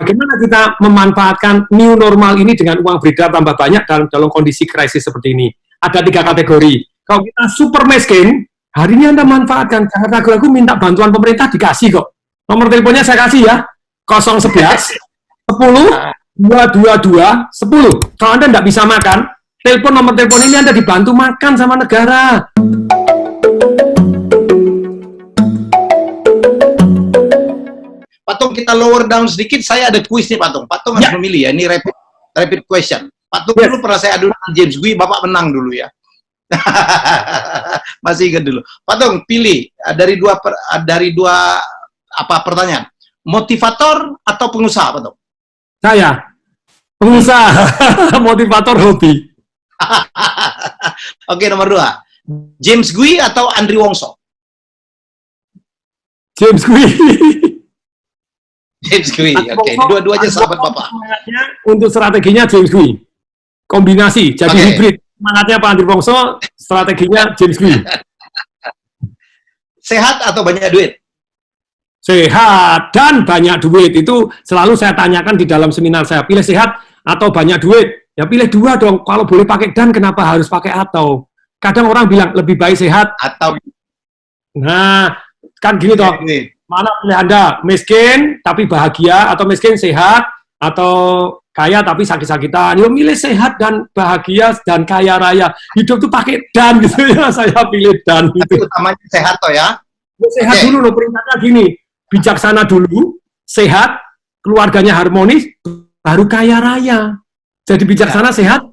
bagaimana kita memanfaatkan new normal ini dengan uang beredar tambah banyak dalam kondisi krisis seperti ini. Ada 3 kategori. Kalau kita super miskin, hari ini Anda manfaatkan. Jangan ragu-ragu minta bantuan pemerintah, dikasih kok. Nomor teleponnya saya kasih ya. 011 10 222 10. Kalau Anda tidak bisa makan, telepon nomor telepon ini, Anda dibantu makan sama negara. Patung, kita lower down sedikit. Saya ada kuis nih, Patung. Patung harus memilih ya. Ini rapid question. Patung dulu pernah saya adu dengan James Gui, Bapak menang dulu ya. Masih ingat dulu. Patung, pilih dari dua pertanyaan. Motivator atau pengusaha, Patung? Saya pengusaha. Motivator hobi. Oke, nomor 2. James Gui atau Andri Wongso? James Gui. James Gui, oke. Dua-duanya sahabat Bapak. Untuk strateginya James Gui. Kombinasi, jadi hibrid. Semangatnya Pak Andri Wongso, strateginya James Gui. Sehat atau banyak duit? Sehat dan banyak duit. Itu selalu saya tanyakan di dalam seminar saya. Pilih sehat atau banyak duit? Ya pilih 2 dong. Kalau boleh pakai dan, kenapa harus pakai atau? Kadang orang bilang lebih baik sehat atau. Nah, kan gini toh. Mana pilih Anda? Miskin tapi bahagia, atau miskin sehat, atau kaya tapi sakit-sakitan? Yo milih sehat dan bahagia dan kaya raya. Hidup tuh pakai dan gitu ya. Saya pilih dan gitu. Tapi utamanya sehat toh ya. Sehat dulu loh, perintahnya gini. Bijaksana dulu, sehat, keluarganya harmonis, baru kaya raya. Jadi bijaksana, sehat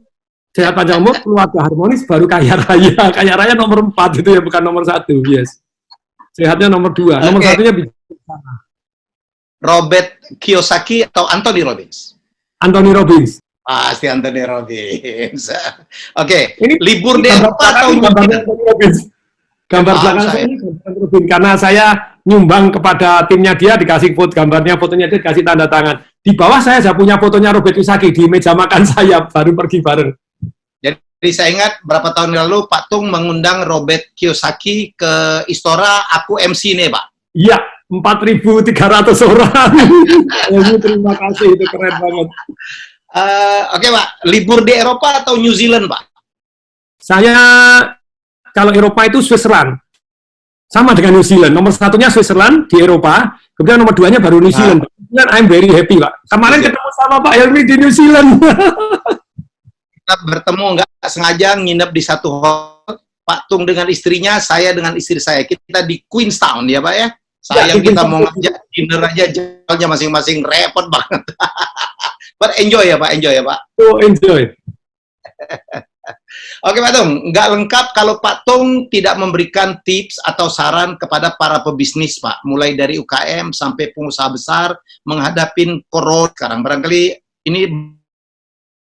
panjang umur, keluarga harmonis, baru kaya raya. Kaya raya nomor 4 itu ya, bukan nomor 1. Yes. Sehatnya nomor 2. Nomor 1-nya bijaksana. Robert Kiyosaki atau Anthony Robbins? Anthony Robbins. Pasti Anthony Robbins. Oke. Ini libur di Eropa atau gambar belakang saya ini karena saya nyumbang kepada timnya dia, dikasih fotonya dia, dikasih tanda tangan. Di bawah saya punya fotonya Robert Kiyosaki di meja makan saya, baru pergi bareng. Jadi saya ingat berapa tahun lalu Pak Tung mengundang Robert Kiyosaki ke Istora, aku MC nih Pak. Iya, 4.300 orang. Terima kasih, itu keren banget. Oke Pak, libur di Eropa atau New Zealand Pak? Saya kalau Eropa itu Switzerland, sama dengan New Zealand. Nomor 1-nya Switzerland di Eropa, kemudian nomor 2-nya baru New Zealand. I'm very happy Pak. Kemarin ketemu sama Pak Helmi di New Zealand. Kita bertemu nggak sengaja nginep di satu hotel, Pak Tung dengan istrinya, saya dengan istri saya. Kita di Queenstown ya Pak ya. Sayang kita mau ngajak dinner aja, jalannya masing-masing repot banget. But enjoy ya Pak, enjoy ya Pak. Oh, enjoy. Oke Pak Tung, nggak lengkap kalau Pak Tung tidak memberikan tips atau saran kepada para pebisnis Pak, mulai dari UKM sampai pengusaha besar menghadapi corona sekarang. Barangkali ini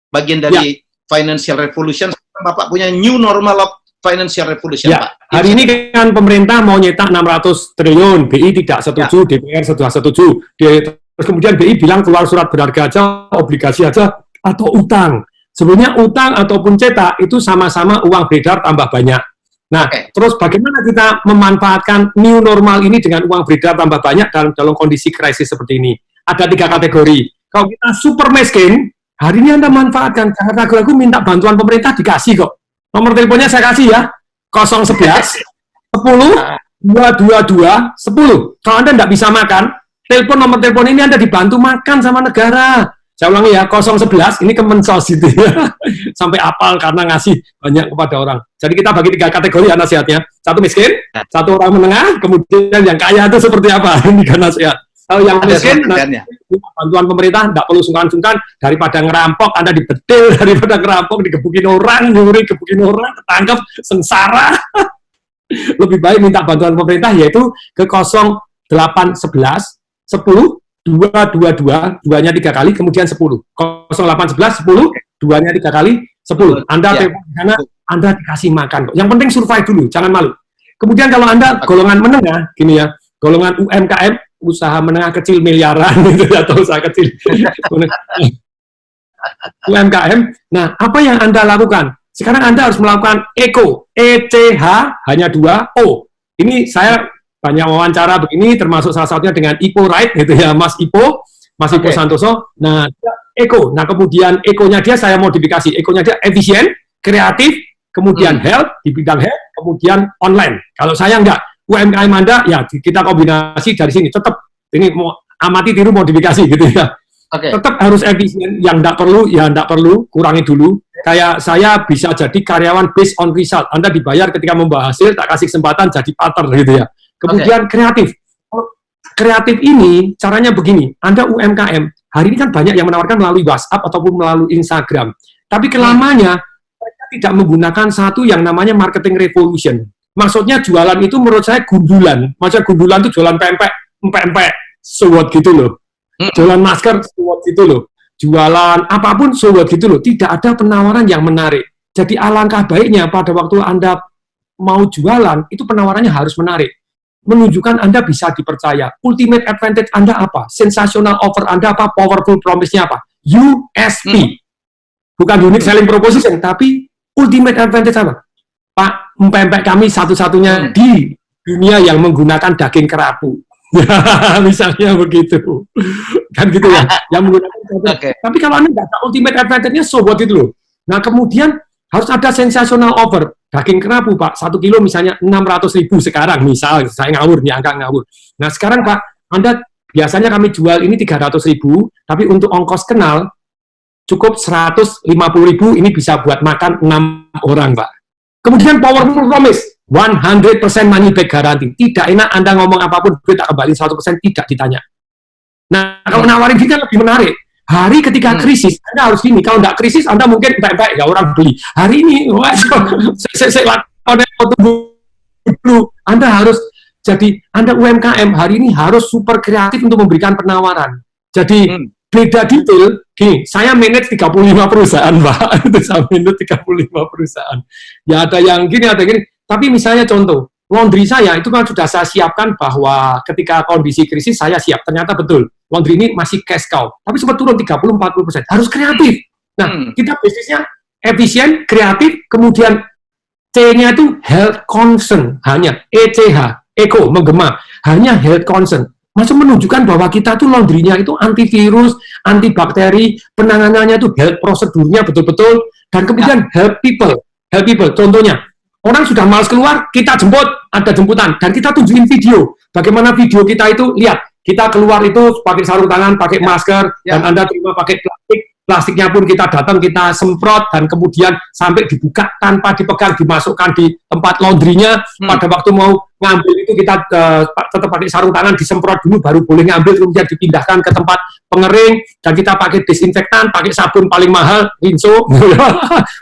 bagian dari financial revolution. Bapak punya new normal of financial revolution Pak. Hari ini kan pemerintah mau nyetak 600 triliun, BI tidak setuju, DPR sudah setuju. Terus kemudian BI bilang keluar surat berharga aja, obligasi aja, atau utang. Sebenarnya utang ataupun cetak itu sama-sama uang beredar tambah banyak. Nah, terus bagaimana kita memanfaatkan new normal ini dengan uang beredar tambah banyak dalam kondisi krisis seperti ini? Ada 3 kategori. Kalau kita super miskin, hari ini Anda manfaatkan. Jangan ragu-ragu minta bantuan pemerintah, dikasih kok. Nomor teleponnya saya kasih ya. 011 10 222 10. Kalau Anda tidak bisa makan, telepon nomor telepon ini, Anda dibantu makan sama negara. Saya ulangi ya, 011, ini Kemensos gitu ya. Sampai apal karena ngasih banyak kepada orang. Jadi kita bagi 3 kategori ya nasihatnya. 1 miskin, 1 orang menengah, kemudian yang kaya itu seperti apa? Ini kan nasihat. Kalau yang miskin, bantuan pemerintah tidak perlu sungkan-sungkan, daripada ngerampok, Anda dibetil, daripada ngerampok, digebukin orang, nyuri, gebukin orang, ketangkep, sengsara. Lebih baik minta bantuan pemerintah, yaitu ke 0811 10 222, 2-nya 3 kali, kemudian 10. 0811 10, 2-nya 3 kali, 10. Anda telepon di sana, Anda dikasih makan kok. Yang penting survive dulu, jangan malu. Kemudian kalau Anda golongan menengah, gini ya, golongan UMKM, usaha menengah kecil miliaran gitu ya, atau usaha kecil UMKM. Nah, apa yang Anda lakukan? Sekarang Anda harus melakukan ECO, ECH hanya 2 O. Ini saya banyak wawancara begini, termasuk salah satunya dengan Ipo Right gitu ya, Mas Ipo. Mas Ipo Santoso. Nah, Eko. Nah, kemudian Ekonya dia saya modifikasi. Ekonya dia efisien, kreatif, kemudian health, di bidang health, kemudian online. Kalau saya enggak, UMKM Anda, ya kita kombinasi dari sini. Tetap, ini mau amati tiru modifikasi gitu ya. Tetap harus efisien, yang enggak perlu, ya enggak perlu, kurangi dulu. Kayak saya bisa jadi karyawan based on result. Anda dibayar ketika membawa hasil, tak kasih kesempatan jadi partner gitu ya. Kemudian kreatif. Kreatif ini caranya begini, Anda UMKM, hari ini kan banyak yang menawarkan melalui WhatsApp ataupun melalui Instagram. Tapi kelamanya, mereka tidak menggunakan satu yang namanya marketing revolution. Maksudnya jualan itu menurut saya gundulan. Maksudnya gundulan itu jualan pempek, sewot gitu loh. Jualan masker, sewot gitu loh. Jualan apapun, sewot gitu loh. Tidak ada penawaran yang menarik. Jadi alangkah baiknya pada waktu Anda mau jualan, itu penawarannya harus menarik. Menunjukkan Anda bisa dipercaya. Ultimate advantage Anda apa? Sensational offer Anda apa? Powerful promise-nya apa? USP. Bukan unique selling proposition, tapi ultimate advantage apa? Pak, pempek kami satu-satunya di dunia yang menggunakan daging kerapu. Misalnya begitu. Kan gitu ya. Yang menggunakan Tapi kalau Anda nggak tahu ultimate advantage-nya, so what itu loh. Nah, kemudian harus ada sensational offer. Daging kerapu, Pak, 1 kilo misalnya 600.000 sekarang, misal, saya ngawur, nih angka ngawur. Nah, sekarang, Pak, Anda biasanya kami jual ini 300.000, tapi untuk ongkos kenal, cukup 150.000, ini bisa buat makan 6 orang, Pak. Kemudian powerful promise, 100% money back guarantee. Tidak enak Anda ngomong apapun, duit tak kembali 100%, tidak ditanya. Nah, kalau nawarin kita lebih menarik. Hari ketika krisis, Anda harus gini. Kalau nggak krisis, Anda mungkin baik-baik, ya orang beli. Hari ini, Anda harus jadi, Anda UMKM, hari ini harus super kreatif untuk memberikan penawaran. Jadi, beda detail, gini, saya manage 35 perusahaan, Pak. Itu saya manage 35 perusahaan. Ya ada yang gini, ada gini. Tapi misalnya contoh, laundry saya itu kan sudah saya siapkan bahwa ketika kondisi krisis saya siap. Ternyata betul, laundry ini masih cash cow. Tapi sempat turun 30-40%. Harus kreatif. Nah, kita bisnisnya efisien, kreatif, kemudian C-nya itu health concern. Hanya ECH, Eko, menggema. Hanya health concern. Maksud menunjukkan bahwa kita tuh laundry-nya itu antivirus, antibakteri, penanganannya itu health prosedurnya betul-betul, dan kemudian help people. Help people, contohnya, orang sudah malas keluar, kita jemput, ada jemputan, dan kita tunjukin video. Bagaimana video kita itu, lihat, kita keluar itu pakai sarung tangan, pakai masker, dan Anda terima pakai plastik. Plastiknya pun kita datang, kita semprot, dan kemudian sampai dibuka tanpa dipegang, dimasukkan di tempat laundry-nya. Pada waktu mau ngambil itu kita tetap pakai sarung tangan, disemprot dulu, baru boleh ngambil, kemudian dipindahkan ke tempat pengering, dan kita pakai disinfektan, pakai sabun paling mahal, Rinso,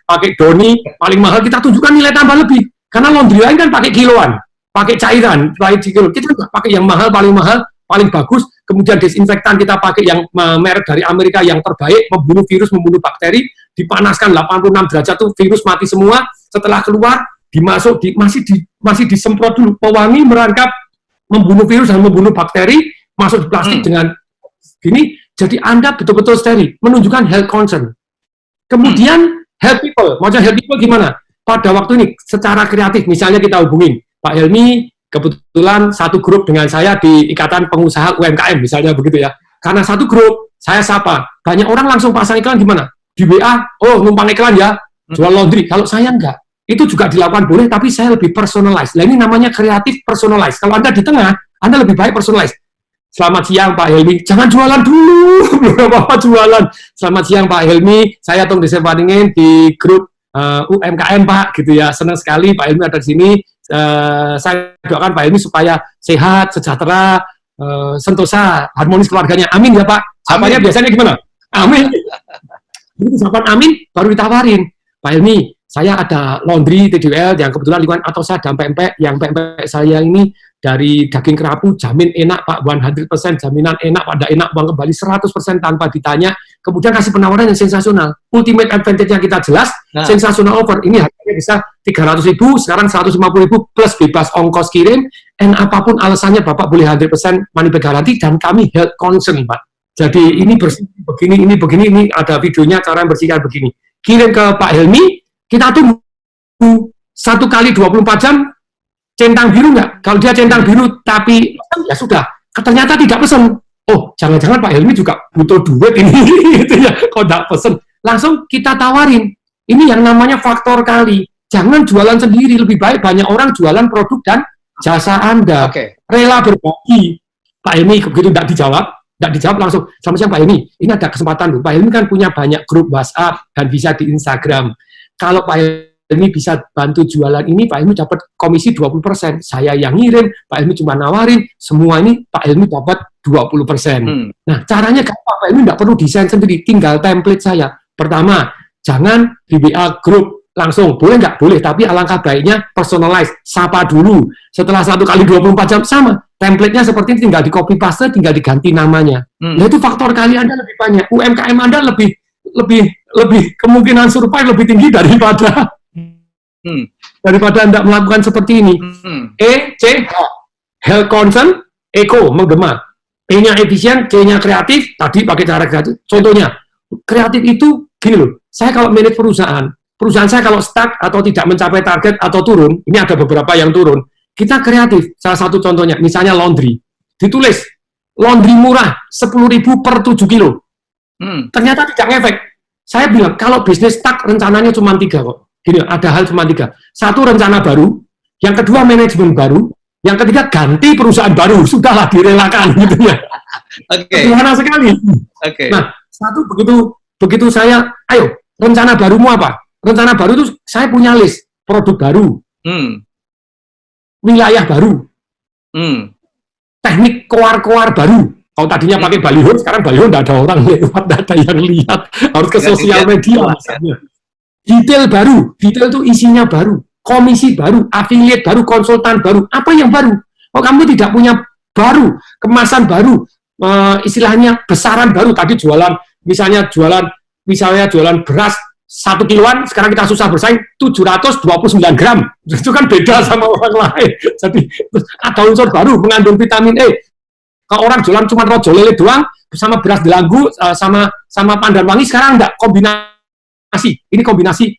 pakai Doni, paling mahal, kita tunjukkan nilai tambah lebih. Karena laundry lain kan pakai kiloan, pakai cairan, kita pakai yang mahal, paling bagus, kemudian disinfektan kita pakai yang merek dari Amerika yang terbaik, membunuh virus, membunuh bakteri, dipanaskan 86 derajat tuh virus mati semua, setelah keluar masih disemprot dulu, pewangi, merangkap, membunuh virus dan membunuh bakteri, masuk di plastik dengan gini, jadi Anda betul-betul steril, menunjukkan health concern. Kemudian help people, maksudnya help people gimana? Pada waktu ini secara kreatif, misalnya kita hubungin Pak Helmi, kebetulan satu grup dengan saya di Ikatan Pengusaha UMKM, misalnya begitu ya. Karena satu grup, saya sapa. Banyak orang langsung pasang iklan gimana? Di WA, oh numpang iklan ya, jual laundry. Kalau saya enggak, itu juga dilakukan boleh, tapi saya lebih personalized. Nah ini namanya kreatif personalized. Kalau Anda di tengah, Anda lebih baik personalized. Selamat siang Pak Helmi, jangan jualan dulu, belum apa-apa jualan. Selamat siang Pak Helmi, saya Tung Desepaningin di grup UMKM Pak, gitu ya. Senang sekali Pak Helmi ada di sini. Saya doakan Pak Helmi supaya sehat, sejahtera, sentosa, harmonis keluarganya. Amin ya Pak. Sapanya biasanya gimana? Amin. Begitu sapaan amin, baru ditawarin. Pak Helmi, saya ada laundry TDWL yang kebetulan lingkungan atau saya ada pempek, yang pempek saya ini dari daging kerapu, jamin enak Pak, 100% jaminan enak Pak, ada enak uang kembali 100% tanpa ditanya. Kemudian kasih penawaran yang sensasional. Ultimate advantage-nya kita jelas, sensasional offer. Ini harganya bisa 300.000, sekarang 150.000 plus bebas ongkos kirim, dan apapun alasannya Bapak boleh 100% money back guarantee, dan kami health concern Pak. Jadi ini bersih begini, ini ada videonya cara bersihkan begini. Kirim ke Pak Helmi, kita tunggu 1 kali 24 jam, centang biru nggak? Kalau dia centang biru tapi ya sudah, ternyata tidak pesan, oh jangan-jangan Pak Helmi juga butuh duit ini, gitu ya, kok nggak pesen. Langsung kita tawarin, ini yang namanya faktor kali. Jangan jualan sendiri, lebih baik banyak orang jualan produk dan jasa Anda. Rela berbagi. Pak Helmi begitu tidak dijawab langsung, selamat siang Pak Helmi, ini ada kesempatan loh. Pak Helmi kan punya banyak grup WhatsApp dan bisa di Instagram. Kalau Pak Helmi bisa bantu jualan ini, Pak Helmi dapat komisi 20%. Saya yang ngirim, Pak Helmi cuma nawarin, semua ini Pak Helmi dapat 20%. Nah, caranya gampang, Pak Helmi tidak perlu desain sendiri, tinggal template saya. Pertama, jangan di WA grup langsung, boleh nggak? Boleh, tapi alangkah baiknya personalize, sapa dulu. Setelah 1 kali 24 jam, sama. Template-nya seperti ini, tinggal di copy paste, tinggal diganti namanya. Nah, itu faktor kali Anda lebih banyak. UMKM Anda lebih kemungkinan survive lebih tinggi daripada Anda melakukan seperti ini. E, C, health concern, eco, menggema. E-nya efisien, C-nya kreatif, tadi pakai cara kreatif. Contohnya, kreatif itu, gini loh, saya kalau manage perusahaan saya kalau stuck atau tidak mencapai target atau turun, ini ada beberapa yang turun, kita kreatif. Salah satu contohnya, misalnya laundry. Ditulis, laundry murah, 10.000 per 7 kilo. Ternyata tidak ngefek. Saya bilang, kalau bisnis stuck, rencananya cuma 3 kok. Gini, ada hal cuma 3. Satu, rencana baru. Yang kedua, manajemen baru. Yang ketiga, ganti perusahaan baru. Sudahlah, direlakan. Gitu ya. Sederhana sekali. Nah, satu, begitu saya, ayo, rencana barumu apa? Rencana baru itu saya punya list. Produk baru. Wilayah baru. Teknik koar-koar baru. Kalau tadinya pakai baliho, sekarang baliho tidak ada orang lewat, tidak ada yang lihat. Harus ke sosial media misalnya. Detail baru. Detail itu isinya baru. Komisi baru. Affiliate baru. Konsultan baru. Apa yang baru? Kalau kamu tidak punya baru, kemasan baru, istilahnya besaran baru. Tadi jualan beras 1 kiloan, sekarang kita susah bersaing 729 gram. Itu kan beda sama orang lain. Jadi ada unsur baru mengandung vitamin E. Kalau orang jualan cuma rojo lele doang, sama beras delanggu, sama pandan wangi, sekarang enggak, kombinasi. Ini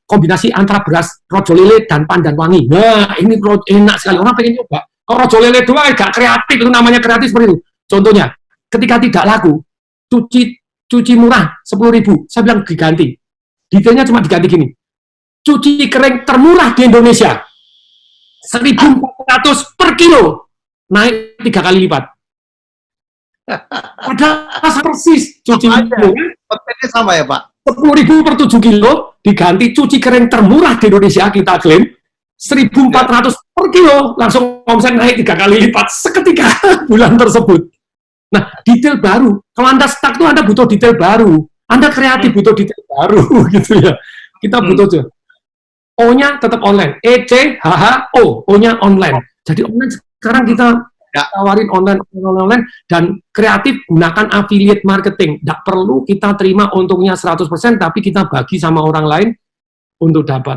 kombinasi antara beras rojo lele dan pandan wangi. Nah, ini enak sekali. Orang pengen coba. Kalau rojo lele doang enggak kreatif, itu namanya kreatif seperti itu. Contohnya, ketika tidak laku, cuci murah 10.000, saya bilang diganti. Detailnya cuma diganti gini. Cuci kering termurah di Indonesia. 1.400 per kilo. Naik 3 kali lipat. Ada persis cuci kering. Sama ya Pak? 10.000 per 7 kilo diganti cuci kering termurah di Indonesia, kita klaim. 1.400 per kilo. Langsung omset naik 3 kali lipat seketika bulan tersebut. Nah, detail baru. Kalau Anda stuck tuh Anda butuh detail baru. Anda kreatif butuh detail baru, gitu ya. Kita butuh tuh. O-nya tetap online. E, C, H, H, O. O-nya online. Jadi online sekarang kita tawarin online, dan kreatif gunakan affiliate marketing. Tidak perlu kita terima untungnya 100%, tapi kita bagi sama orang lain untuk dapat.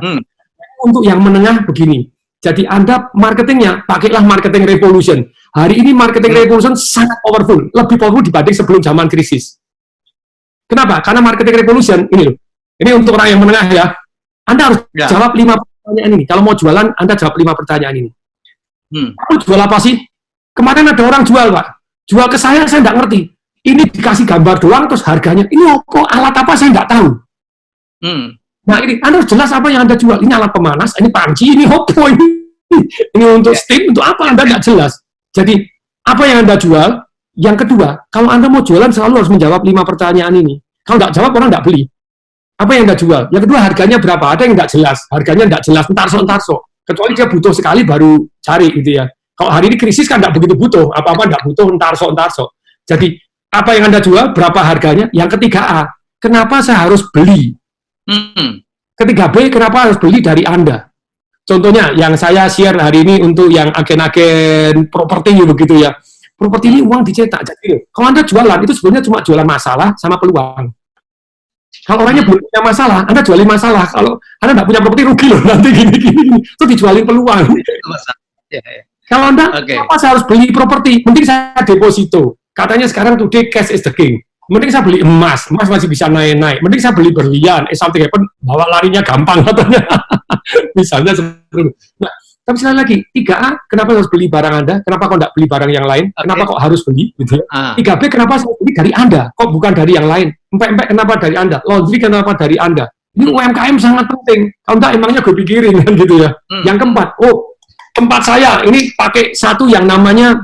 Untuk yang menengah begini. Jadi Anda marketingnya, pakailah marketing revolution. Hari ini marketing revolution sangat powerful. Lebih powerful dibanding sebelum zaman krisis. Kenapa? Karena marketing revolution, ini loh. Ini untuk orang yang menengah ya. Anda harus jawab 5 pertanyaan ini. Kalau mau jualan, Anda jawab 5 pertanyaan ini. Kamu jual apa sih? Kemarin ada orang jual, Pak. Jual ke saya nggak ngerti. Ini dikasih gambar doang, terus harganya. Ini apa? Alat apa? Saya nggak tahu. Nah, ini Anda harus jelas apa yang Anda jual. Ini alat pemanas, ini panci, ini apa ini? Ini untuk steam, untuk apa? Anda nggak jelas. Jadi, apa yang Anda jual? Yang kedua, kalau Anda mau jualan selalu harus menjawab 5 pertanyaan ini. Kalau nggak jawab, orang nggak beli. Apa yang Anda jual? Yang kedua, harganya berapa? Ada yang nggak jelas. Harganya nggak jelas, entar-so. Kecuali dia butuh sekali baru cari, gitu ya. Kalau hari ini krisis kan nggak begitu butuh. Apa-apa nggak butuh, entar-so. Jadi, apa yang Anda jual? Berapa harganya? Yang ketiga A, kenapa saya harus beli? Ketiga B, kenapa harus beli dari Anda? Contohnya, yang saya share hari ini untuk yang agen-agen properti, begitu ya. Properti ini uang dicetak. Jadi, kalau Anda jualan, itu sebenarnya cuma jualan masalah sama peluang. Kalau orangnya belum punya masalah, Anda jualin masalah. Kalau Anda nggak punya properti, rugi loh nanti gini. Itu dijualin peluang. Kalau Anda, apa saya harus beli properti? Mending saya deposito. Katanya sekarang today cash is the king. Mending saya beli emas masih bisa naik-naik. Mending saya beli berlian, something happen, bawa larinya gampang katanya. Misalnya seperti itu. Nah, Tapi sekali lagi, 3A, kenapa harus beli barang Anda? Kenapa kok nggak beli barang yang lain? Kenapa kok harus beli? Gitu ya. 3B, kenapa saya beli dari Anda? Kok bukan dari yang lain? Empek-empek, kenapa dari Anda? Laundry, kenapa dari Anda? Ini UMKM sangat penting. Kalau enggak, emangnya gue pikirin kan gitu ya. Yang keempat, tempat saya ini pakai satu yang namanya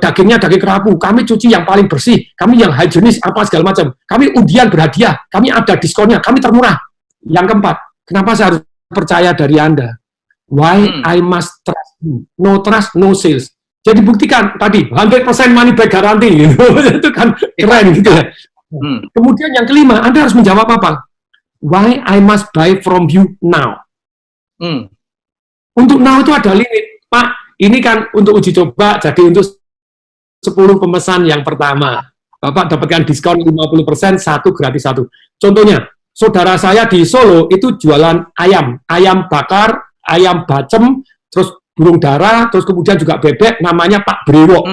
dagingnya daging kerapu. Kami cuci yang paling bersih. Kami yang higienis, apa segala macam. Kami undian berhadiah. Kami ada diskonnya. Kami termurah. Yang keempat, kenapa saya harus percaya dari Anda? Why I must trust you? No trust, no sales. Jadi buktikan tadi 100% money back guarantee. Itu kan keren gitu ya. Kemudian yang kelima, Anda harus menjawab apa? Why I must buy from you now? Untuk now itu ada limit, Pak. Ini kan untuk uji coba, jadi untuk 10 pemesan yang pertama. Bapak dapatkan diskon 50%, satu gratis satu. Contohnya, saudara saya di Solo itu jualan ayam bakar, ayam bacem, terus burung dara, terus kemudian juga bebek, namanya Pak Brewok.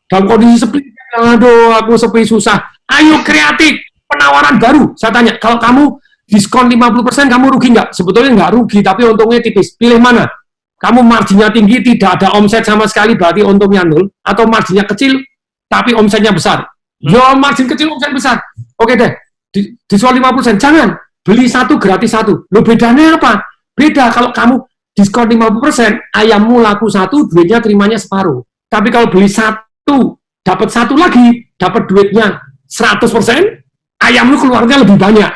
Dalam kondisi sepi, aduh, aku sepi susah. Ayo kreatif, penawaran baru. Saya tanya, kalau kamu diskon 50%, kamu rugi nggak? Sebetulnya nggak rugi, tapi untungnya tipis. Pilih mana? Kamu marginnya tinggi, tidak ada omset sama sekali, berarti untungnya nol. Atau marginnya kecil, tapi omsetnya besar. Ya, margin kecil, omset besar. Oke deh, diskon 50%. Jangan, beli satu gratis satu. Loh, bedanya apa? Beda kalau kamu diskon 50%, ayammu laku satu, duitnya terimanya separuh. Tapi kalau beli satu, dapat satu lagi, dapat duitnya 100%, ayammu keluarnya lebih banyak.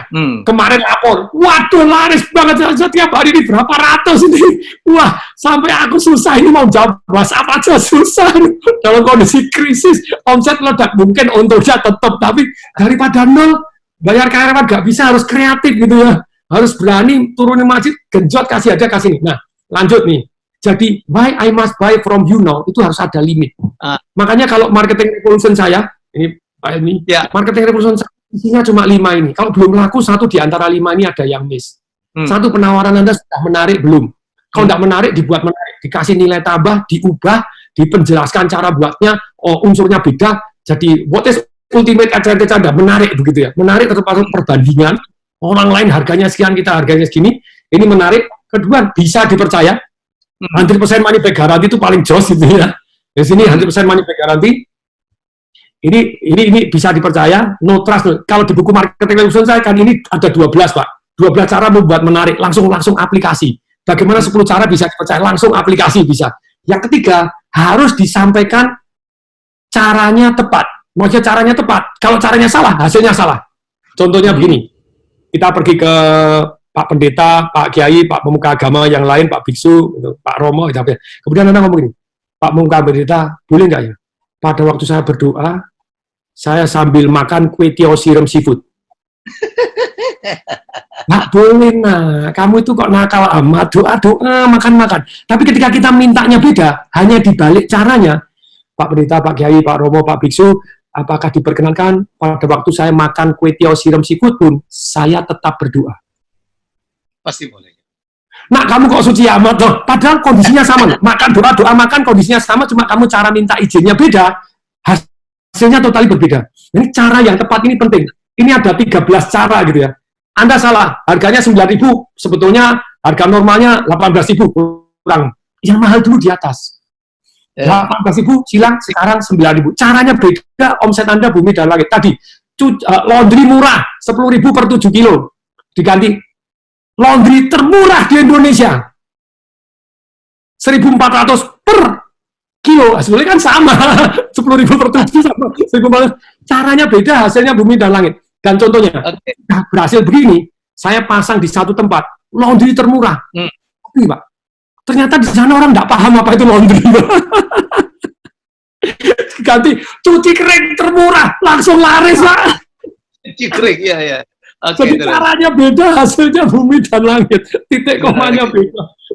Kemarin lapor, waduh laris banget, setiap hari ini berapa ratus ini. Wah, sampai aku susah, ini mau jawab apa aja susah. Dalam kondisi krisis, omset meledak, mungkin untungnya tetap, tapi daripada nol, bayar karyawan nggak bisa, harus kreatif gitu ya. Harus berani turunin margin, genjot, kasih aja, kasih nih. Nah, lanjut nih. Jadi, why I must buy from you now, itu harus ada limit. Makanya kalau marketing revolution saya, marketing revolution saya, isinya cuma 5 ini. Kalau belum laku, satu di antara 5 ini ada yang miss. Satu, penawaran Anda sudah menarik, belum. Kalau tidak menarik, dibuat menarik. Dikasih nilai tambah, diubah, dipenjelaskan cara buatnya, unsurnya beda. Jadi, what is ultimate advantage Anda? Menarik, begitu ya. Menarik termasuk perbandingan. Orang lain harganya sekian, kita harganya segini. Ini menarik. Kedua, bisa dipercaya. 100% money back guarantee itu paling jos gitu ya. Di sini 100% money back guarantee. Ini bisa dipercaya. No trust. Kalau di buku marketing revolution saya kan ini ada 12, Pak. 12 cara membuat menarik. Langsung aplikasi. Bagaimana 10 cara bisa dipercaya? Langsung aplikasi bisa. Yang ketiga, harus disampaikan caranya tepat. Maksudnya caranya tepat. Kalau caranya salah, hasilnya salah. Contohnya begini. Kita pergi ke Pak Pendeta, Pak Kiai, Pak Pemuka Agama yang lain, Pak Biksu, Pak Romo, kemudian Anda ngomong gini, Pak Pemuka Pendeta, boleh nggak ya? Pada waktu saya berdoa, saya sambil makan kue tiaw siram seafood. Nggak boleh, nah. Kamu itu kok nakal amat, doa, makan. Tapi ketika kita mintanya beda, hanya dibalik caranya, Pak Pendeta, Pak Kiai, Pak Romo, Pak Biksu, apakah diperkenankan pada waktu saya makan kue tiaw siram seafood pun, saya tetap berdoa? Pasti boleh. Nah, kamu kok suci amat loh? Padahal kondisinya sama. Makan doa makan kondisinya sama, cuma kamu cara minta izinnya beda, hasilnya totali berbeda. Ini cara yang tepat ini penting. Ini ada 13 cara gitu ya. Anda salah, harganya 9.000, sebetulnya harga normalnya 18.000 kurang. Yang mahal dulu di atas. 18.000 silang, sekarang 9.000. Caranya beda, omset Anda bumi dan langit. Tadi, laundry murah, 10.000 per 7 kilo. Diganti, laundry termurah di Indonesia. 1.400 per kilo. Sebenarnya kan sama. 10.000 per 7 sama. 1.400. Caranya beda, hasilnya bumi dan langit. Dan contohnya, berhasil begini, saya pasang di satu tempat, laundry termurah. Tapi, Pak, ternyata di sana orang nggak paham apa itu laundry. Ganti cuci kering termurah, langsung laris, Pak. Cuci kering, ya. Jadi caranya beda, hasilnya bumi dan langit. Titik komanya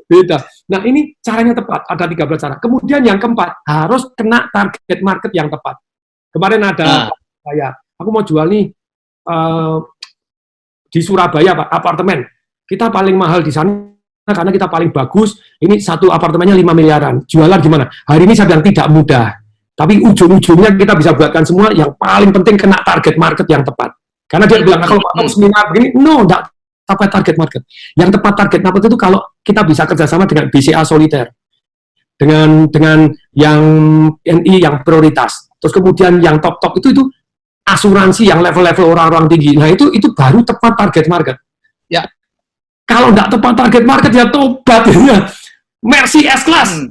beda. Nah, ini caranya tepat, ada 13 cara. Kemudian yang keempat, harus kena target market yang tepat. Kemarin ada aku mau jual nih di Surabaya, Pak, apartemen. Kita paling mahal di sana karena kita paling bagus. Ini satu apartemennya 5 miliaran. Jualan gimana? Hari ini sedang tidak mudah. Tapi ujung-ujungnya kita bisa buatkan semua. Yang paling penting kena target market yang tepat. Karena dia bilang, kalau Pak seminar begini, enggak tepat target market. Yang tepat target market itu kalau kita bisa kerjasama dengan BCA Solitaire. dengan yang NI yang prioritas. Terus kemudian yang top itu asuransi yang level-level orang-orang tinggi. Nah itu baru tepat target market. Ya. Kalau nggak tepat target market ya tobat ya. Mercy S-Class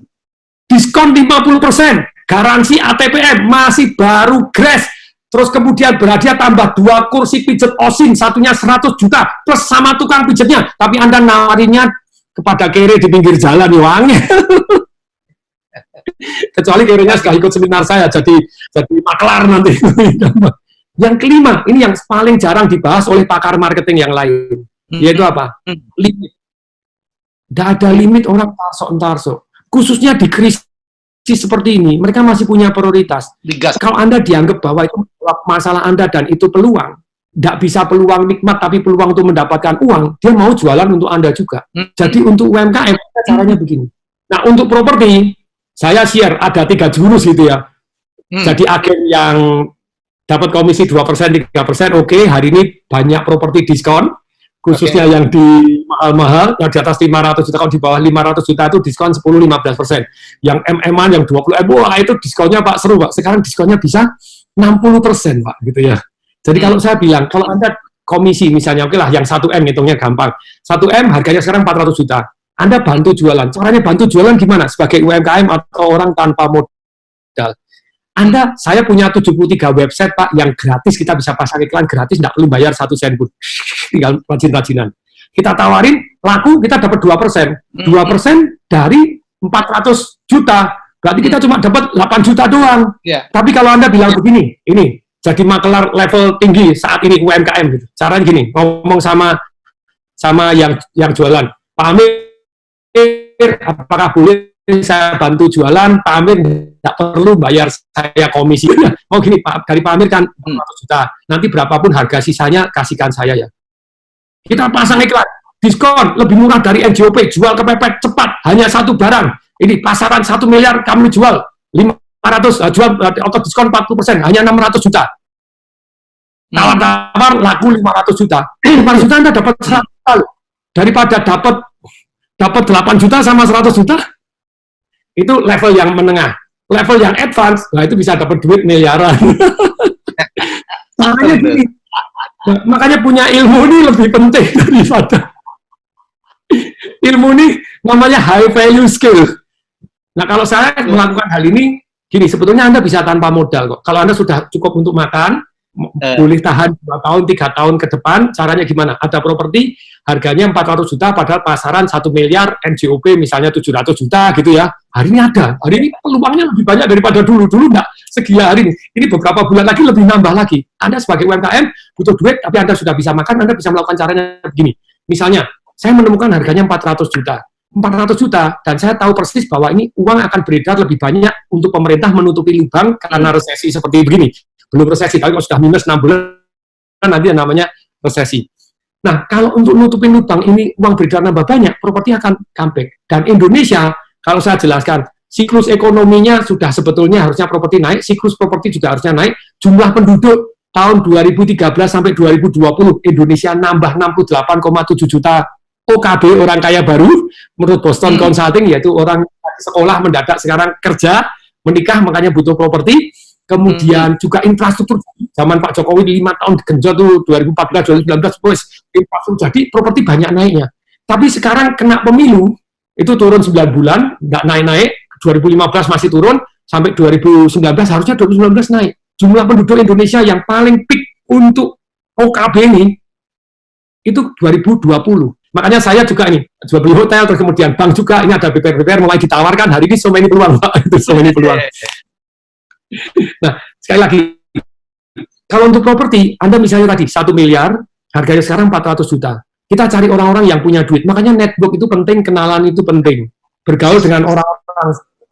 diskon 50%, garansi ATPM masih baru Grace. Terus kemudian berhadiah tambah 2 kursi pijet Osin, satunya 100 juta plus sama tukang pijetnya. Tapi Anda nawarinya kepada kere di pinggir jalan ya wangi. Kecuali kerenya sudah ikut seminar saya jadi maklar nanti. Yang kelima, ini yang paling jarang dibahas oleh pakar marketing yang lain, yaitu apa? Limit. Tidak ada limit orang tarso-entarso. Khususnya di krisis seperti ini, mereka masih punya prioritas. Digas. Kalau Anda dianggap bahwa itu masalah Anda dan itu peluang, tidak bisa peluang nikmat, tapi peluang untuk mendapatkan uang, dia mau jualan untuk Anda juga. Jadi untuk UMKM, caranya begini. Nah, untuk properti, saya share, ada 3 jurus gitu ya. Jadi agen yang dapat komisi 2%, 3%, oke, hari ini banyak properti diskon, khususnya yang di mahal-mahal, yang di atas 500 juta, kalau di bawah 500 juta itu diskon 10-15%. Yang MM-an, yang 20, wah itu diskonnya Pak, seru Pak, sekarang diskonnya bisa 60% Pak, gitu ya. Jadi kalau saya bilang, kalau Anda komisi misalnya, oke lah, yang 1M ngitungnya gampang, 1M harganya sekarang 400 juta, Anda bantu jualan, caranya bantu jualan gimana? Sebagai UMKM atau orang tanpa modal. Saya punya 73 website Pak, yang gratis, kita bisa pasang iklan gratis, nggak perlu bayar 1 sen pun, tinggal rajin-rajinan. Kita tawarin, laku, kita dapat 2%. 2% dari 400 juta, berarti kita cuma dapat 8 juta doang. Tapi kalau Anda bilang begini, ini, jadi makelar level tinggi saat ini UMKM, gitu. Caranya gini, ngomong sama yang jualan, Pak Amir, apakah boleh saya bantu jualan? Pak Amir tidak perlu bayar saya komisi. Oh gini, dari Pak Amir kan 400 juta. Nanti berapapun harga sisanya kasihkan saya ya. Kita pasang iklan, diskon lebih murah dari NJOP, jual kepepet cepat, hanya 1 barang. Ini pasaran 1 miliar kami jual 500, jual atau diskon 40%, hanya 600 juta. Tawar-tawar laku 500 juta. 500 juta Anda dapat 100 kali. Daripada dapat 8 juta sama 100 juta, itu level yang menengah. Level yang advance, nah itu bisa dapat duit miliaran. Makanya gini, makanya punya ilmu ini lebih penting daripada ilmu ini namanya high value skill. Nah kalau saya melakukan hal ini, gini, sebetulnya Anda bisa tanpa modal kok. Kalau Anda sudah cukup untuk makan, boleh tahan 2 tahun, 3 tahun ke depan, caranya gimana? Ada properti, harganya 400 juta, padahal pasaran 1 miliar, NJOP misalnya 700 juta gitu ya. Hari ini ada, hari ini peluangnya lebih banyak daripada dulu enggak segila hari ini. Ini beberapa bulan lagi lebih nambah lagi. Anda sebagai UMKM butuh duit, tapi Anda sudah bisa makan, Anda bisa melakukan caranya begini. Misalnya, saya menemukan harganya 400 juta. 400 juta, dan saya tahu persis bahwa ini uang akan beredar lebih banyak untuk pemerintah menutupi lubang karena resesi seperti begini. Belum resesi, tapi kalau sudah minus 6 bulan, nanti namanya resesi. Nah, kalau untuk nutupin lubang ini uang beredar nambah banyak, properti akan comeback. Dan Indonesia, kalau saya jelaskan, siklus ekonominya sudah sebetulnya harusnya properti naik, siklus properti juga harusnya naik, jumlah penduduk tahun 2013 sampai 2020, Indonesia nambah 68,7 juta OKB, orang kaya baru, menurut Boston Consulting, yaitu orang sekolah mendadak sekarang kerja, menikah, makanya butuh properti. Kemudian juga infrastruktur, zaman Pak Jokowi 5 tahun digenjot tuh 2014, 2019, infrastruktur jadi properti banyak naiknya. Tapi sekarang kena pemilu, itu turun 9 bulan, nggak naik-naik, 2015 masih turun, sampai 2019, harusnya 2019 naik. Jumlah penduduk Indonesia yang paling peak untuk OKB ini, itu 2020. Makanya saya juga ini, jual beli hotel, terus kemudian bank juga, ini ada BPR mulai ditawarkan, hari ini semua ini peluang, Pak, itu semua ini peluang. Nah, sekali lagi, kalau untuk properti, Anda misalnya tadi 1 miliar, harganya sekarang 400 juta. Kita cari orang-orang yang punya duit. Makanya network itu penting, kenalan itu penting. Bergaul dengan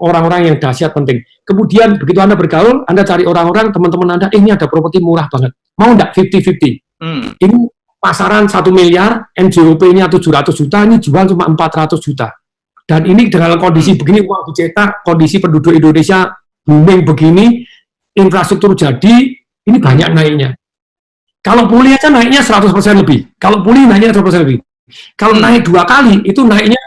orang-orang yang dahsyat penting. Kemudian begitu Anda bergaul, Anda cari orang-orang, teman-teman Anda, ini ada properti murah banget. Mau enggak 50-50? Ini pasaran 1 miliar, NJOP-nya 700 juta, ini jual cuma 400 juta. Dan ini dengan kondisi begini, uang dicetak, kondisi penduduk Indonesia booming begini, infrastruktur jadi, ini banyak naiknya. Kalau pulih aja naiknya 100% lebih. Kalau pulih naiknya 100% lebih. Kalau naik 2 kali, itu naiknya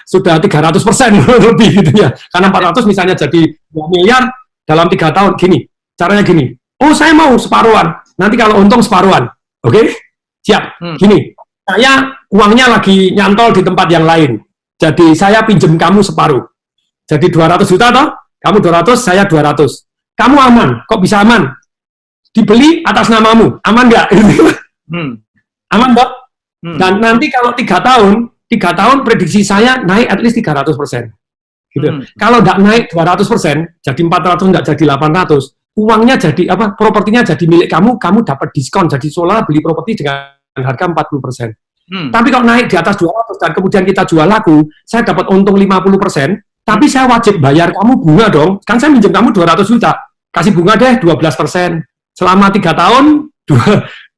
sudah 300% lebih gitu ya. Karena 400 misalnya jadi 2 miliar dalam 3 tahun. Gini, caranya gini. Oh, saya mau separuhan. Nanti kalau untung separuhan. Oke? Siap. Gini, saya uangnya lagi nyantol di tempat yang lain. Jadi saya pinjem kamu separuh. Jadi 200 juta toh? Kamu 200, saya 200. Kamu aman. Kok bisa aman? Dibeli atas namamu. Aman nggak? Aman, Dok? Dan nanti kalau 3 tahun prediksi saya naik at least 300%. Gitu. Kalau nggak naik 200%, jadi 400 nggak jadi 800, uangnya jadi apa? Propertinya jadi milik kamu, kamu dapat diskon. Jadi seolah beli properti dengan harga 40%. Tapi kalau naik di atas 200 dan kemudian kita jual laku, saya dapat untung 50%, tapi saya wajib bayar kamu bunga dong. Kan saya minjem kamu 200 juta, kasih bunga deh 12%. Selama 3 tahun,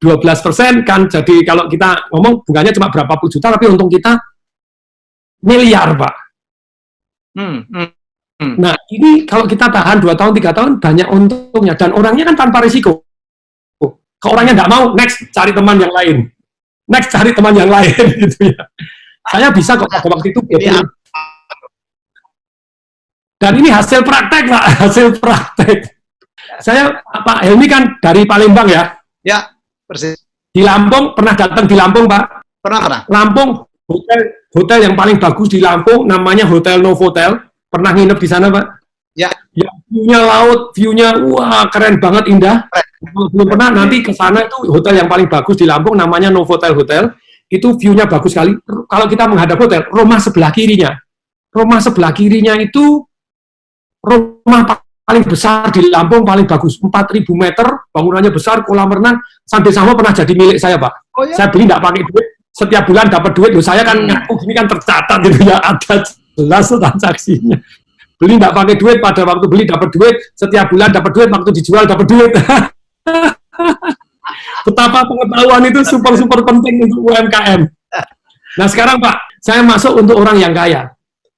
12% kan jadi kalau kita ngomong bunganya cuma berapa puluh juta, tapi untung kita miliar, Pak. Nah, ini kalau kita tahan 2 tahun, 3 tahun, banyak untungnya. Dan orangnya kan tanpa risiko. Kalau orangnya nggak mau, next, cari teman yang lain. Next, cari teman yang lain, gitu ya. Saya bisa kok pada waktu itu. Dan ini hasil praktek, Pak. Hasil praktek. Saya, Pak Helmi kan dari Palembang ya? Ya, persis. Di Lampung, pernah datang di Lampung, Pak? Pernah. Lampung, hotel yang paling bagus di Lampung, namanya Hotel Novotel. Pernah nginep di sana, Pak? Ya. Ya, view-nya laut, view-nya, wah, keren banget, indah. Kalau belum pernah, nanti ke sana itu hotel yang paling bagus di Lampung, namanya Novotel Hotel. Itu view-nya bagus sekali. Kalau kita menghadap hotel, rumah sebelah kirinya itu rumah paling besar di Lampung, paling bagus, 4.000 meter, bangunannya besar, kolam renang, sampai sama pernah jadi milik saya, Pak. Oh, ya? Saya beli nggak pakai duit, setiap bulan dapat duit, loh, saya kan ngaku gini kan tercatat gitu ya, ada jelas transaksinya. Beli nggak pakai duit, pada waktu beli dapat duit, setiap bulan dapat duit, waktu dijual dapat duit. Betapa pengetahuan itu super penting untuk UMKM. Nah sekarang Pak, saya masuk untuk orang yang kaya.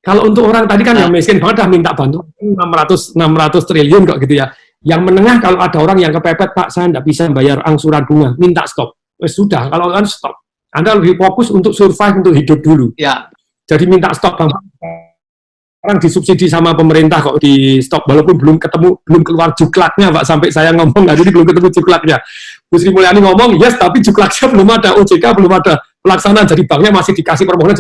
Kalau untuk orang tadi kan yang miskin banget dah minta bantu 600 triliun kok gitu ya. Yang menengah kalau ada orang yang kepepet, Pak saya nggak bisa bayar angsuran bunga, minta stop. Sudah, kalau kan stop. Anda lebih fokus untuk survive, untuk hidup dulu. Ya. Jadi minta stop, Bang. Orang disubsidi sama pemerintah kok di stop, walaupun belum keluar juklaknya, Pak, sampai saya ngomong hari ini belum ketemu juklaknya. Bu Sri Mulyani ngomong yes, tapi juklaknya belum ada, OJK belum ada, pelaksanaan jadi banknya masih dikasih permohonan,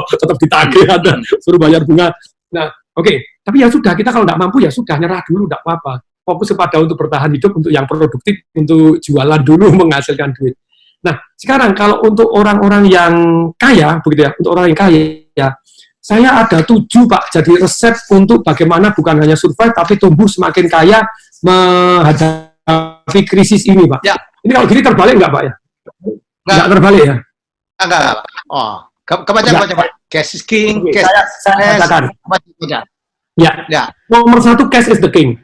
tetap ditagih, ada suruh bayar bunga. Nah, oke. Tapi ya sudah, kita kalau nggak mampu ya sudah, nyerah dulu, nggak apa-apa. Fokus kepada untuk bertahan hidup, untuk yang produktif, untuk jualan dulu menghasilkan duit. Nah, sekarang kalau untuk orang-orang yang kaya, begitu ya, untuk orang yang kaya, ya, saya ada 7, Pak, jadi resep untuk bagaimana bukan hanya survive, tapi tumbuh semakin kaya menghadapi krisis ini, Pak. Ya. Ini kalau gini terbalik nggak, Pak, ya? Nggak terbalik, ya? Enggak. Oh, kebaca, Pak. Cash is king, saya katakan. Ya. Nomor 1, cash is the king.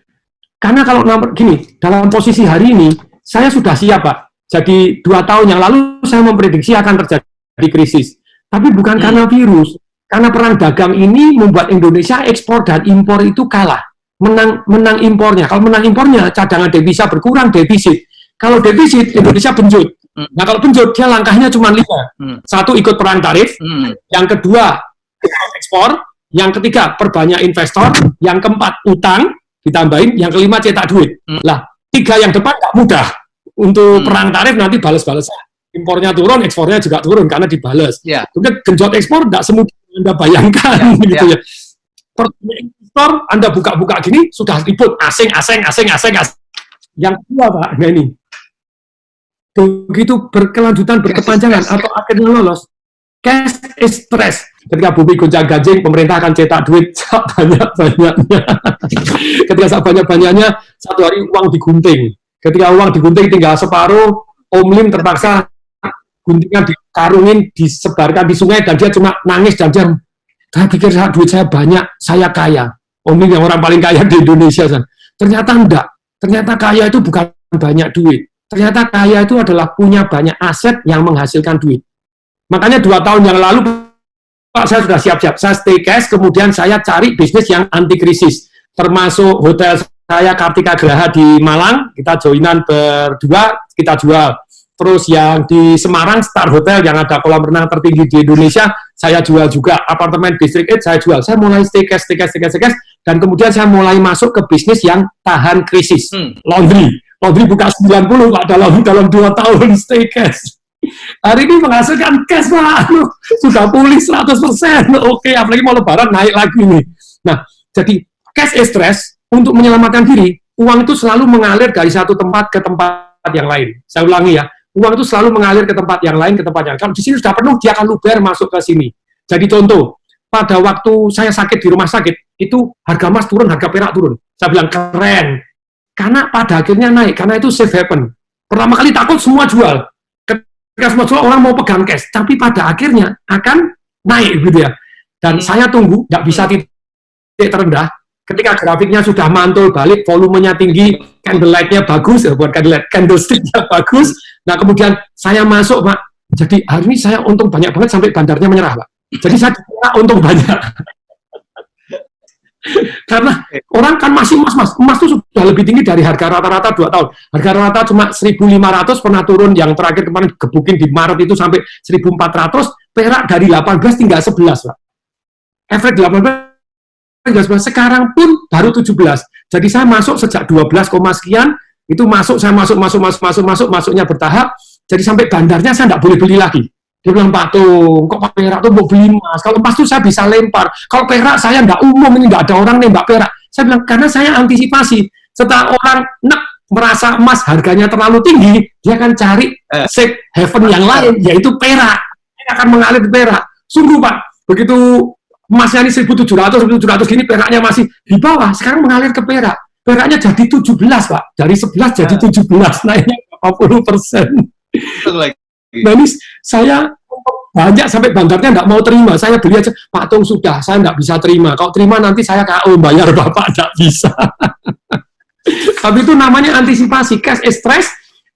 Karena kalau gini, dalam posisi hari ini, saya sudah siap, Pak. Jadi 2 tahun yang lalu, saya memprediksi akan terjadi krisis. Tapi bukan karena virus. Karena perang dagang ini membuat Indonesia ekspor dan impor itu kalah. Menang impornya. Kalau menang impornya, cadangan devisa berkurang, defisit. Kalau defisit, Indonesia benjut. Nah, kalau benjut, dia langkahnya cuma 5. 1, ikut perang tarif. Yang kedua, ekspor. Yang ketiga, perbanyak investor. Yang keempat, utang. Ditambahin. Yang kelima, cetak duit. Lah, 3 yang depan nggak mudah. Untuk perang tarif nanti balas-balasan. Impornya turun, ekspornya juga turun karena dibales. Kemudian genjot ekspor tidak semudah Anda bayangkan, gitu ya. Pertanyaan investor, Anda buka-buka gini, sudah ribut, asing. Yang kedua, Pak, nah ini, begitu berkelanjutan, berkepanjangan, atau akhirnya lolos, cash is stress. Ketika bumi gonjang-ganjing, pemerintah akan cetak duit banyak-banyaknya. Ketika banyak-banyaknya, satu hari uang digunting. Ketika uang digunting tinggal separuh, Om Lim terpaksa guntingan dikarungin, disebarkan di sungai, dan dia cuma nangis, dan dia, saya pikir duit saya banyak, saya kaya. Om Lim yang orang paling kaya di Indonesia. Ternyata enggak. Ternyata kaya itu bukan banyak duit. Ternyata kaya itu adalah punya banyak aset yang menghasilkan duit. Makanya 2 tahun yang lalu, Pak, saya sudah siap-siap. Saya stay cash, kemudian saya cari bisnis yang anti krisis. Termasuk hotel saya Kartika Graha di Malang, kita joinan berdua, kita jual. Terus yang di Semarang, Star Hotel yang ada kolam renang tertinggi di Indonesia, saya jual juga apartemen District 8, saya jual. Saya mulai stay cash, dan kemudian saya mulai masuk ke bisnis yang tahan krisis. Laundry buka 90 Pak, dalam 2 tahun stay cash. Hari ini menghasilkan cash Pak, sudah pulih 100%. Oke, apalagi mau lebaran naik lagi nih. Nah, jadi cash is stress. Untuk menyelamatkan diri, uang itu selalu mengalir dari satu tempat ke tempat yang lain. Saya ulangi ya, uang itu selalu mengalir ke tempat yang lain, Kalau di sini sudah penuh, dia akan luber masuk ke sini. Jadi contoh, pada waktu saya sakit di rumah sakit, itu harga emas turun, harga perak turun. Saya bilang keren, karena pada akhirnya naik, karena itu safe haven. Pertama kali takut semua jual. Ketika semua jual, orang mau pegang cash, tapi pada akhirnya akan naik gitu ya. Dan saya tunggu, nggak bisa titik terendah. Ketika grafiknya sudah mantul balik, volumenya tinggi, candlelight-nya bagus, bukan candlelight, candlestick-nya bagus. Nah, kemudian saya masuk, Pak. Jadi hari ini saya untung banyak banget sampai bandarnya menyerah, Pak. Jadi saya untung banyak. Karena orang kan masih emas itu sudah lebih tinggi dari harga rata-rata 2 tahun. Harga rata cuma 1.500, pernah turun, yang terakhir kemarin gebukin di Maret itu sampai 1.400, perak dari 18 tinggal 11, Pak. Efek 18 sekarang pun baru 17. Jadi saya masuk sejak 12, sekian, itu masuknya bertahap. Jadi sampai bandarnya saya nggak boleh beli lagi. Dia bilang, Pak Tung, kok perak tuh mau beli emas? Kalau emas tuh saya bisa lempar. Kalau perak saya nggak umum, ini nggak ada orang nembak perak. Saya bilang, karena saya antisipasi. Setelah orang merasa emas harganya terlalu tinggi, dia akan cari safe haven yang lain, yaitu perak. Dia akan mengalir ke perak. Sungguh Pak, begitu emasnya ini 1.700 gini, peraknya masih di bawah, sekarang mengalir ke perak. Peraknya jadi 17, Pak. Dari 11 jadi 17, naiknya 80%. Nah ini saya banyak sampai bandarnya nggak mau terima. Saya beli aja, Pak Tung sudah, saya nggak bisa terima. Kalau terima nanti saya KO, bayar Bapak, nggak bisa. Tapi itu namanya antisipasi. Cash is stress,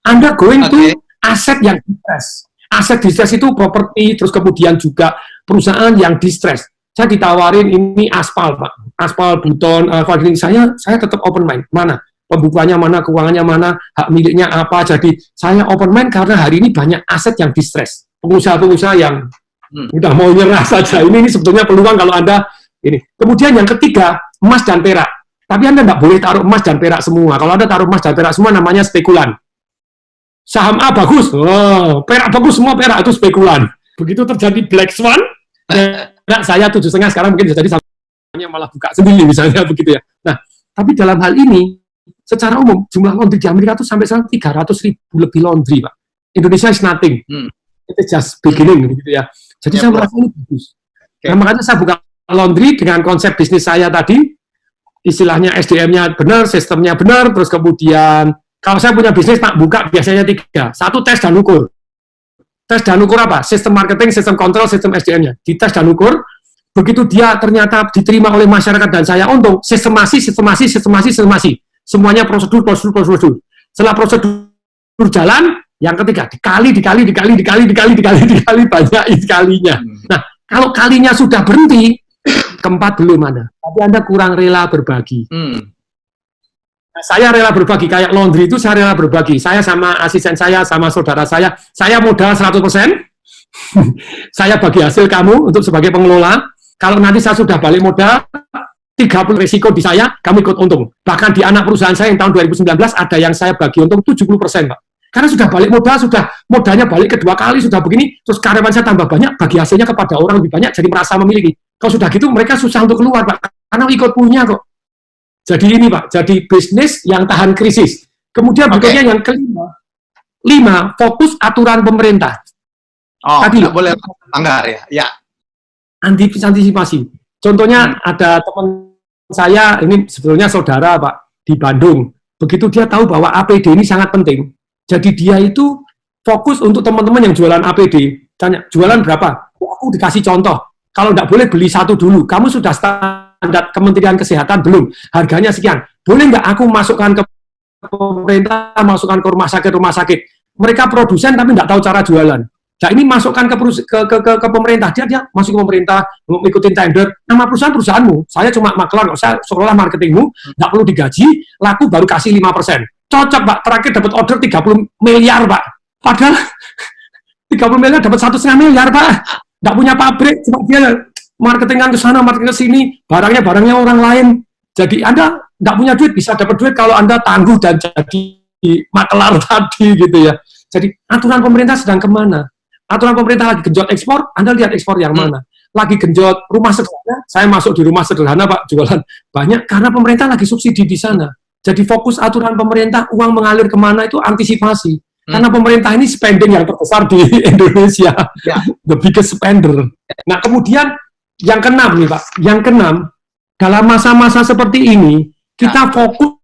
Anda going to aset yang distress. Aset distress itu properti, terus kemudian juga perusahaan yang distress. Saya ditawarin ini aspal, Pak. Aspal, beton, saya tetap open mind. Mana? Pembukuannya mana, keuangannya mana, hak miliknya apa. Jadi saya open mind karena hari ini banyak aset yang distress. Pengusaha-pengusaha yang udah mau nyerah saja. Ini sebetulnya peluang kalau Anda ini. Kemudian yang ketiga, emas dan perak. Tapi Anda nggak boleh taruh emas dan perak semua. Kalau Anda taruh emas dan perak semua, namanya spekulan. Saham A bagus, perak bagus, semua perak, itu spekulan. Begitu terjadi black swan, saya 7,5 sekarang mungkin jadi samanya malah buka sendiri misalnya begitu ya. Nah, tapi dalam hal ini secara umum jumlah laundry di Amerika itu sampai sekarang 300.000 lebih laundry, Pak. Indonesia is nothing. It is just beginning gitu ya. Jadi saya merasa ini bagus. Nah, makanya saya buka laundry dengan konsep bisnis saya tadi, istilahnya SDM-nya benar, sistemnya benar, terus kemudian kalau saya punya bisnis Pak buka biasanya 3. 1, tes dan ukur. Tes dan ukur apa? Sistem marketing, sistem kontrol, sistem SDM-nya. Dites dan ukur, begitu dia ternyata diterima oleh masyarakat dan saya untung, sistemasi. Semuanya prosedur. Setelah prosedur jalan, yang ketiga, dikali banyak kalinya. Nah, kalau kalinya sudah berhenti, keempat belum ada. Tapi Anda kurang rela berbagi. Nah, saya rela berbagi, kayak laundry itu saya rela berbagi. Saya sama asisten saya, sama saudara saya modal 100%, saya bagi hasil kamu untuk sebagai pengelola. Kalau nanti saya sudah balik modal, 30 risiko di saya, kamu ikut untung. Bahkan di anak perusahaan saya yang tahun 2019, ada yang saya bagi untung 70%, Pak. Karena sudah balik modal, sudah modalnya balik kedua kali, sudah begini, terus karyawan saya tambah banyak, bagi hasilnya kepada orang lebih banyak, jadi merasa memiliki. Kalau sudah gitu, mereka susah untuk keluar, Pak, karena ikut punya kok. Jadi ini Pak, jadi bisnis yang tahan krisis. Kemudian berikutnya yang kelima, 5, fokus aturan pemerintah. Tadi boleh langgar ya. Antisipasi. Contohnya ada teman saya, ini sebetulnya saudara Pak, di Bandung. Begitu dia tahu bahwa APD ini sangat penting, jadi dia itu fokus untuk teman-teman yang jualan APD. Tanya, jualan berapa? Aku dikasih contoh. Kalau nggak boleh beli 1 dulu, kamu sudah standar Kementerian Kesehatan belum? Harganya sekian. Boleh nggak aku masukkan ke pemerintah, masukkan ke rumah sakit? Mereka produsen tapi nggak tahu cara jualan. Nah ini masukkan ke pemerintah, dia masuk ke pemerintah, ngikutin tender, nama perusahaanmu. Saya cuma maklar, saya seolah marketingmu, nggak perlu digaji, laku baru kasih 5%. Cocok Pak, terakhir dapat order 30 miliar Pak. Padahal 30 miliar dapat 1,5 miliar Pak. nggak punya pabrik, cuma dia marketingan ke sana, marketing ke sini, barangnya orang lain. Jadi Anda nggak punya duit, bisa dapat duit kalau Anda tangguh dan jadi makelar tadi gitu ya. Jadi aturan pemerintah sedang kemana? Aturan pemerintah lagi genjot ekspor, Anda lihat ekspor yang mana? Lagi genjot rumah sederhana, saya masuk di rumah sederhana Pak, jualan banyak karena pemerintah lagi subsidi di sana. Jadi fokus aturan pemerintah, uang mengalir kemana itu antisipasi. Karena pemerintah ini spending yang terbesar di Indonesia, the biggest spender. Nah kemudian yang keenam nih Pak, yang keenam, dalam masa-masa seperti ini, kita fokus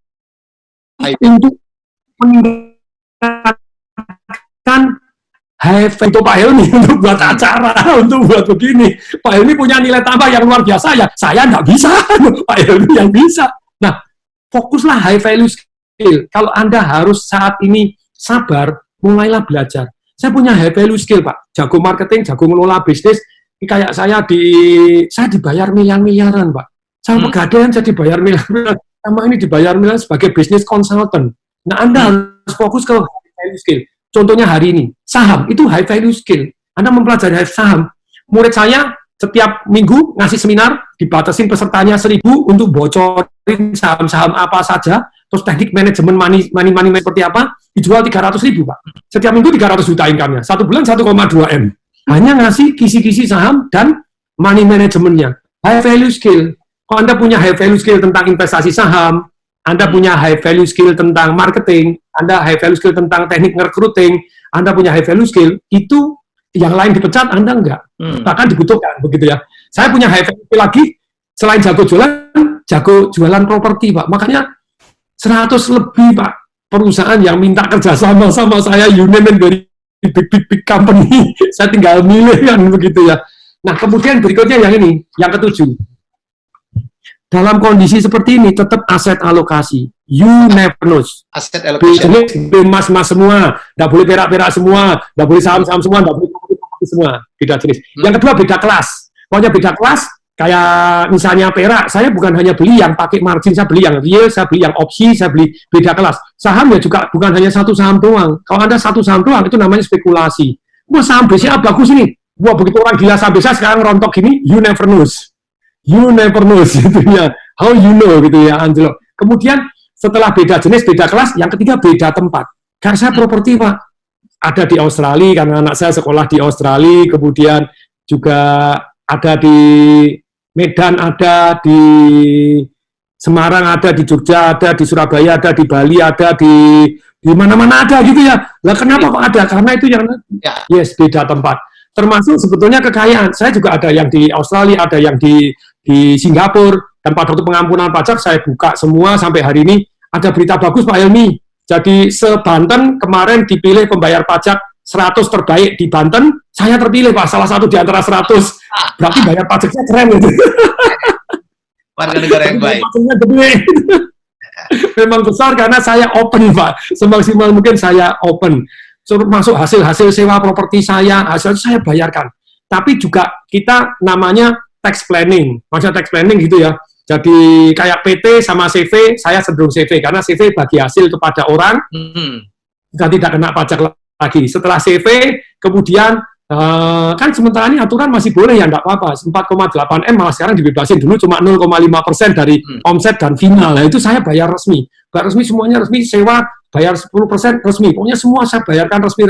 untuk meningkatkan untuk Pak Helmi, untuk buat acara, untuk buat begini. Pak Helmi punya nilai tambah yang luar biasa ya, saya nggak bisa, Pak Helmi yang bisa. Nah, fokuslah high value skill. Kalau Anda harus saat ini sabar, mulailah belajar. Saya punya high value skill, Pak. Jago marketing, jago ngelola bisnis. Kayak saya dibayar miliar-miliaran, Pak. Saya pegadaian, saya dibayar miliar-miliaran. Sama ini dibayar miliaran sebagai bisnis consultant. Nah, Anda harus fokus ke high value skill. Contohnya hari ini, saham, itu high value skill. Anda mempelajari saham. Murid saya setiap minggu ngasih seminar, dibatasin pesertanya 1.000 untuk bocorin saham-saham apa saja, terus teknik manajemen money seperti apa, dijual 300.000 Pak. Setiap minggu 300 juta income-nya. 1 bulan 1,2 M. Hanya ngasih kisi-kisi saham dan money manajemennya. High value skill. Kalau Anda punya high value skill tentang investasi saham, Anda punya high value skill tentang marketing, Anda high value skill tentang teknik recruiting, Anda punya high value skill, itu yang lain dipecat, Anda enggak. Bahkan dibutuhkan, begitu ya. Saya punya high value skill lagi, selain jago jualan properti, Pak. Makanya 100 lebih, Pak, perusahaan yang minta kerjasama sama saya, you name it, dari big company. Saya tinggal milih kan, begitu ya. Nah, kemudian berikutnya yang ini, yang ketujuh. Dalam kondisi seperti ini, tetap aset alokasi. You never know. Aset allocation. Emas-emas semua, nggak boleh perak-perak semua, nggak boleh saham-saham semua, nggak boleh properti semua. Beda jenis. Yang kedua, beda kelas. Pokoknya beda kelas, kayak misalnya perak, saya bukan hanya beli yang pakai margin, saya beli yang real, saya beli yang opsi, saya beli beda kelas. Saham ya juga bukan hanya satu saham doang. Kalau Anda satu saham doang, itu namanya spekulasi. Wah, saham BCA bagus ini. Wah, begitu orang gila saham BCA sekarang rontok gini, you never know. You never know, gitu ya. How you know, gitu ya, Angelo. Kemudian, setelah beda jenis, beda kelas, yang ketiga beda tempat. Karena saya properti, Pak, ada di Australia, karena anak saya sekolah di Australia, kemudian juga ada di Medan, ada di Semarang, ada di Jogja, ada di Surabaya, ada di Bali, ada di mana-mana ada, gitu ya. Lah kenapa kok ada? Karena itu yang, yes, beda tempat. Termasuk sebetulnya kekayaan. Saya juga ada yang di Australia, ada yang di Singapura, dan pada waktu pengampunan pajak saya buka semua sampai hari ini. Ada berita bagus Pak Helmi. Jadi se-Banten kemarin dipilih pembayar pajak 100 terbaik di Banten, saya terpilih Pak, salah satu di antara 100. Berarti bayar pajaknya keren gitu. Warga negara yang baik. Memang besar karena saya open Pak. Semaksimal mungkin saya open. Masuk hasil sewa properti saya, hasil saya bayarkan. Tapi juga kita namanya tax planning. Maksudnya tax planning gitu ya. Jadi kayak PT sama CV, saya cenderung CV. Karena CV bagi hasil kepada orang, dan tidak kena pajak lagi. Setelah CV, kemudian, kan sementara ini aturan masih boleh ya, enggak apa-apa. 4,8 M malah sekarang dibebasin. Dulu cuma 0,5% dari omset dan final. Nah, itu saya bayar resmi. Bayar resmi, semuanya resmi, sewa, bayar 10% resmi. Pokoknya semua saya bayarkan resmi.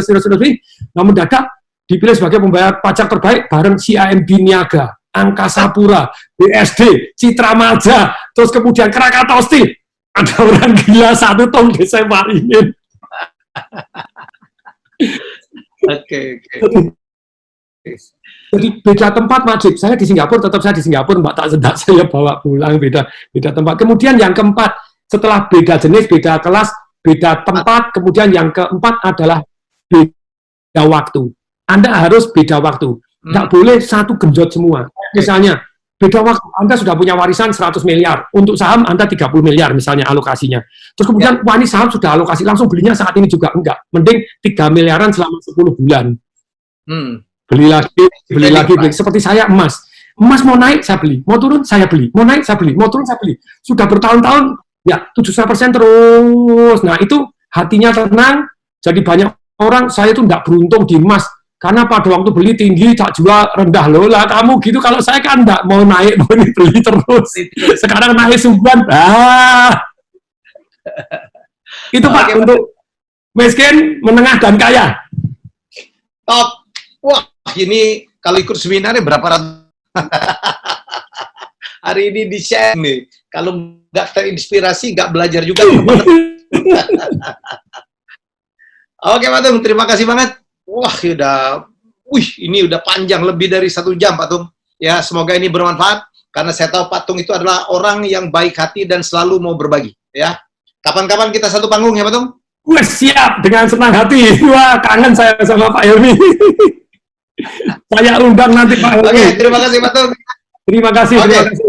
Namun mendadak dipilih sebagai pembayar pajak terbaik bareng CIMB Niaga, Angkasa Pura, BSD, Citra Maja, terus kemudian Krakatau Steel. Ada orang gila 1 ton saya marinin. Oke. Jadi beda tempat wajib. Saya di Singapura, tetap saya di Singapura, Mbak, tak sedak saya bawa pulang beda tempat. Kemudian yang keempat, setelah beda jenis, beda kelas, beda tempat, kemudian yang keempat adalah beda waktu. Anda harus beda waktu. Nggak boleh satu genjot semua. Misalnya, beda waktu. Anda sudah punya warisan 100 miliar. Untuk saham, Anda 30 miliar misalnya alokasinya. Terus kemudian, wah ini saham sudah alokasi, langsung belinya saat ini juga. Enggak. Mending 3 miliaran selama 10 bulan. Beli lagi. Seperti saya emas. Emas mau naik, saya beli. Mau turun, saya beli. Mau naik, saya beli. Mau turun, saya beli. Sudah bertahun-tahun, ya 70% terus. Nah itu hatinya tenang. Jadi banyak orang, saya itu enggak beruntung di emas. karena pada waktu beli tinggi, tak jual rendah loh. Lah kamu gitu, kalau saya kan enggak mau naik, mau beli terus. Sekarang naik subuhan, itu Pak, untuk miskin, menengah, dan kaya. Top. Wah, ini kalau ikut seminarnya berapa ratus? Hari ini di-share nih. Kalau nggak terinspirasi, nggak belajar juga. Oke, Pak Tung, terima kasih banget. Wah, ini udah panjang, lebih dari 1 jam, Pak Tung. Ya, semoga ini bermanfaat, karena saya tahu Pak Tung itu adalah orang yang baik hati dan selalu mau berbagi. Ya, kapan-kapan kita satu panggung ya, Pak Tung? Wah, siap, dengan senang hati. Wah, kangen saya sama Pak Helmi. Saya undang nanti Pak Helmi. Oke, terima kasih Pak Tung. Terima kasih, terima kasih.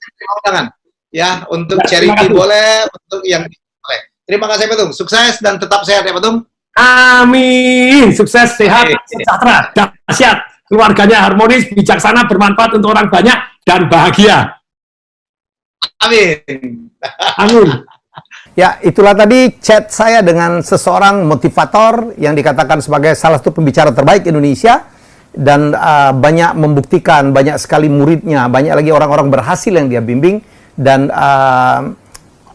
Terima undangan. Ya, untuk charity boleh, untuk yang boleh. Terima kasih Pak Tung. Sukses dan tetap sehat ya Pak Tung. Amin. Sukses, sehat, sejahtera, dahsyat. Keluarganya harmonis, bijaksana, bermanfaat untuk orang banyak, dan bahagia. Amin. Amin. Ya, itulah tadi chat saya dengan seseorang motivator yang dikatakan sebagai salah satu pembicara terbaik Indonesia, dan banyak membuktikan, banyak sekali muridnya, banyak lagi orang-orang berhasil yang dia bimbing, dan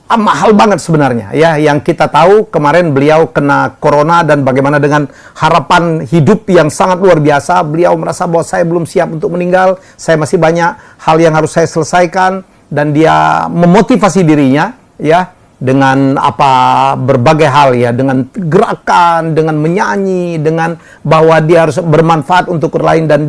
mahal banget sebenarnya ya. Yang kita tahu kemarin beliau kena corona, dan bagaimana dengan harapan hidup yang sangat luar biasa, beliau merasa bahwa saya belum siap untuk meninggal, saya masih banyak hal yang harus saya selesaikan, dan dia memotivasi dirinya ya dengan berbagai hal ya, dengan gerakan, dengan menyanyi, dengan bahwa dia harus bermanfaat untuk orang lain, dan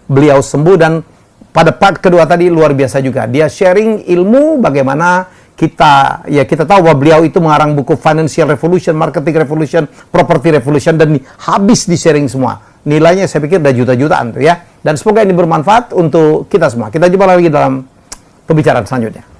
beliau sembuh. Dan pada part kedua tadi luar biasa juga, dia sharing ilmu bagaimana kita tahu bahwa beliau itu mengarang buku Financial Revolution, Marketing Revolution, Property Revolution, dan habis di sharing semua. Nilainya saya pikir udah juta-jutaan tuh ya. Dan semoga ini bermanfaat untuk kita semua. Kita jumpa lagi dalam pembicaraan selanjutnya.